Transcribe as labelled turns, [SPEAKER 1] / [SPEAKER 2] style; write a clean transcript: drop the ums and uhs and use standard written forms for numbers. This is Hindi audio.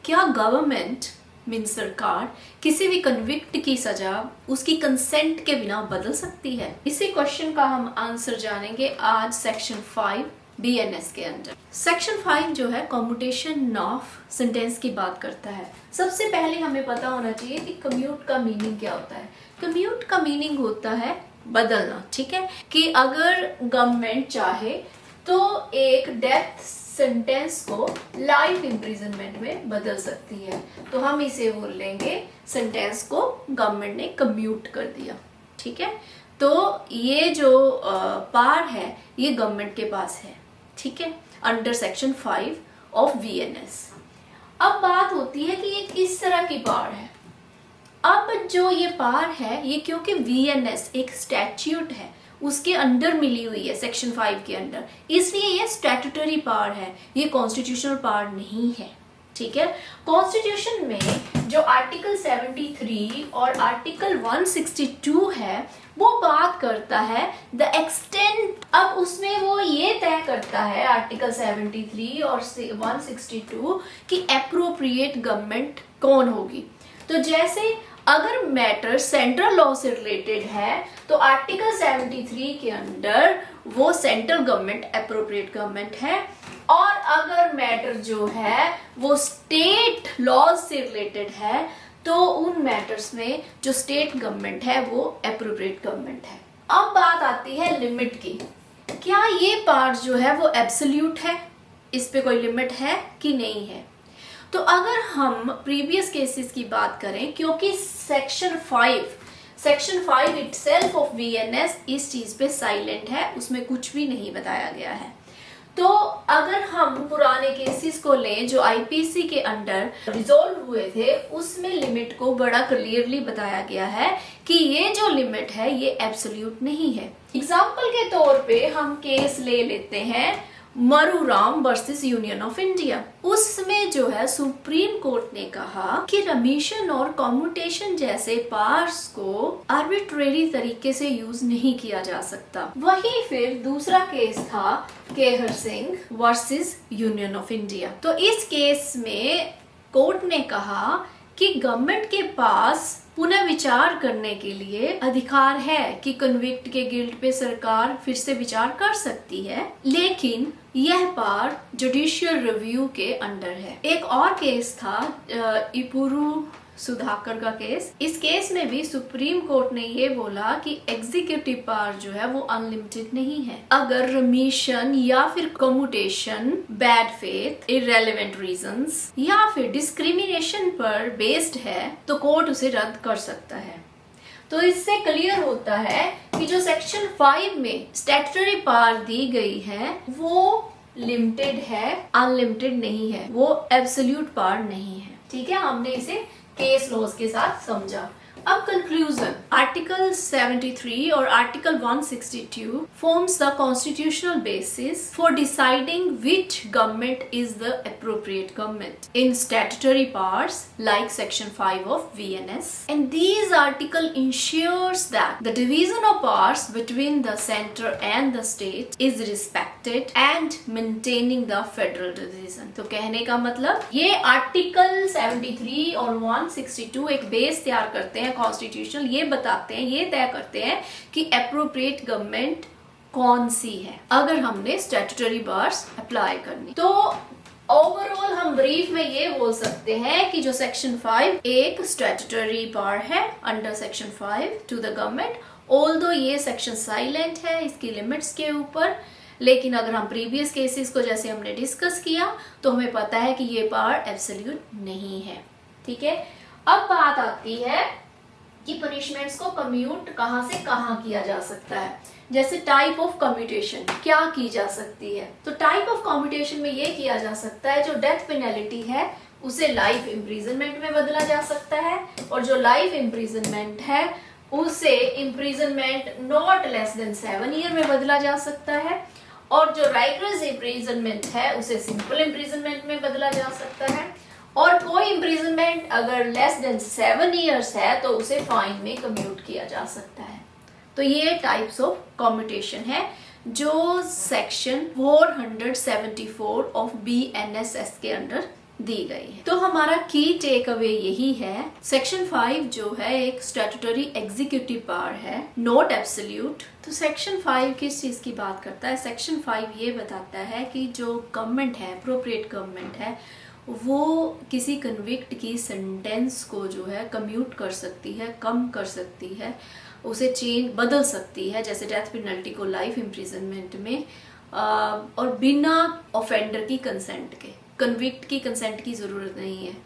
[SPEAKER 1] क्या गवर्नमेंट मीन सरकार किसी भी कन्विक्ट की सजा उसकी कंसेंट के बिना बदल सकती है? इसी क्वेश्चन का हम आंसर जानेंगे आज सेक्शन 5 BNS के अंदर। सेक्शन 5 जो है कम्यूटेशन ऑफ सेंटेंस की बात करता है। सबसे पहले हमें पता होना चाहिए कि कम्यूट का मीनिंग क्या होता है। कम्यूट का मीनिंग होता है बदलना, ठीक है, कि अगर गवर्नमेंट चाहे तो एक डेथ सेंटेंस को लाइफ इम्प्रिजनमेंट में बदल सकती है, तो हम इसे बोल लेंगे सेंटेंस को गवर्नमेंट ने कम्यूट कर दिया, ठीक है। तो ये जो पार है ये गवर्नमेंट के पास है, ठीक है, अंडर सेक्शन 5 ऑफ VNS। अब बात होती है कि ये किस तरह की पार है। अब जो ये पार है ये क्योंकि VNS एक स्टैट्यूट है, उसके अंडर मिली हुई है सेक्शन 5 के अंडर, इसलिए ये स्टैट्यूटरी पावर है, ये कॉन्स्टिट्यूशनल पावर नहीं है, ठीक है। कॉन्स्टिट्यूशन में जो आर्टिकल 73 और आर्टिकल 162 है वो बात करता है द एक्सटेंट। अब उसमें वो ये तय करता है आर्टिकल 73 और 162 कि एप्रोप्रिएट गवर्नमेंट कौन होगी। तो जैसे अगर मैटर सेंट्रल लॉ से रिलेटेड है तो आर्टिकल 73 के अंडर वो सेंट्रल गवर्नमेंट एप्रोप्रिएट गवर्नमेंट है, और अगर मैटर जो है वो स्टेट लॉ से रिलेटेड है तो उन मैटर्स में जो स्टेट गवर्नमेंट है वो एप्रोप्रिएट गवर्नमेंट है। अब बात आती है लिमिट की। क्या ये पार्ट जो है वो एब्सोल्यूट है, इस पे कोई लिमिट है कि नहीं है? तो अगर हम प्रीवियस केसेस की बात करें, क्योंकि सेक्शन 5 इटसेल्फ ऑफ VNS इस चीज पे साइलेंट है, उसमें कुछ भी नहीं बताया गया है। तो अगर हम पुराने केसेस को लें जो IPC के अंडर रिजॉल्व हुए थे, उसमें लिमिट को बड़ा क्लियरली बताया गया है कि ये जो लिमिट है ये एब्सोल्यूट नहीं है। एग्जाम्पल के तौर पे हम केस ले लेते हैं मरुराम वर्सेस यूनियन ऑफ इंडिया। उसमें जो है सुप्रीम कोर्ट ने कहा कि रमीशन और कॉम्यूटेशन जैसे पार्ट्स को आर्बिट्रेरी तरीके से यूज नहीं किया जा सकता। वही फिर दूसरा केस था Kehar Singh versus union of India. तो इस केस में कोर्ट ने कहा कि गवर्नमेंट के पास पुनः विचार करने के लिए अधिकार है कि कन्विक्ट के गिल्ट पे सरकार फिर से विचार कर सकती है, लेकिन यह पार जुडिशियल रिव्यू के अंडर है। एक और केस था इपुरु सुधाकर का केस। इस केस में भी सुप्रीम कोर्ट ने ये बोला कि एग्जीक्यूटिव पावर जो है वो अनलिमिटेड नहीं है। अगर रमीशन या फिर commutation bad faith, irrelevant reasons या फिर डिस्क्रिमिनेशन पर बेस्ड है तो कोर्ट उसे रद्द कर सकता है। तो इससे क्लियर होता है कि जो सेक्शन 5 में स्टैट्यूटरी पावर दी गई है वो लिमिटेड है, अनलिमिटेड नहीं है, वो एब्सोल्यूट पावर नहीं है, ठीक है। हमने इसे केस लॉज के साथ समझा। अब कंक्लूजन, आर्टिकल 73 और article 162 forms the constitutional basis for deciding which government is the appropriate government in statutory powers like section 5 of VNS, and these article ensures that the division of powers between the center and the state is respected and maintaining the federal division। तो कहने का मतलब ये आर्टिकल 73 और 162 एक बेस तैयार करते हैं कॉन्स्टिट्यूशनल, ये बताते हैं, ये तय करते हैं कि एप्रोप्रिएट गवर्नमेंट कौन सी है अगर हमने स्टैट्यूटरी पावर्स अप्लाई करनी। तो ओवरऑल हम ब्रीफ में ये बोल सकते हैं कि जो सेक्शन 5 एक स्टैट्यूटरी पावर है under section 5 to the government, although ये सेक्शन साइलेंट है इसकी लिमिट्स के ऊपर, लेकिन अगर हम प्रीवियस केसेस को जैसे हमने डिस्कस किया तो हमें पता है कि ये पावर एब्सोल्यूट नहीं है, ठीक है। अब बात आती है कि पनिशमेंट्स को कम्यूट कहां से कहां किया जा सकता है। जैसे टाइप ऑफ कम्यूटेशन क्या की जा सकती है, तो टाइप ऑफ कम्यूटेशन में ये किया जा सकता है जो डेथ पेनल्टी है उसे लाइफ इम्प्रिजनमेंट में बदला जा सकता है, और जो लाइफ इम्प्रिजनमेंट है उसे imprisonment not less than 7 year में बदला जा सकता है, और जो राइगरस इम्प्रिजनमेंट है उसे सिंपल इम्प्रिजनमेंट में बदला जा सकता है, और कोई इम्प्रिजनमेंट अगर लेस देन 7 ईयर्स है तो उसे फाइन में कम्यूट किया जा सकता है। तो ये टाइप्स ऑफ कम्यूटेशन है जो सेक्शन 474 ऑफ BNSS के अंडर दी गई है। तो हमारा की टेक अवे यही है, सेक्शन 5 जो है एक स्टैट्यूटरी एग्जीक्यूटिव पावर है, नॉट एब्सोल्यूट। तो सेक्शन 5 किस चीज की बात करता है? सेक्शन 5 ये बताता है कि जो गवर्नमेंट है, अप्रोप्रिएट गवर्नमेंट है, वो किसी कन्विक्ट की सेंटेंस को जो है कम्यूट कर सकती है, कम कर सकती है, उसे चेंज बदल सकती है, जैसे डेथ पेनल्टी को लाइफ इम्प्रिजनमेंट में, और बिना ऑफेंडर की कंसेंट के। कन्विक्ट की कंसेंट की जरूरत नहीं है।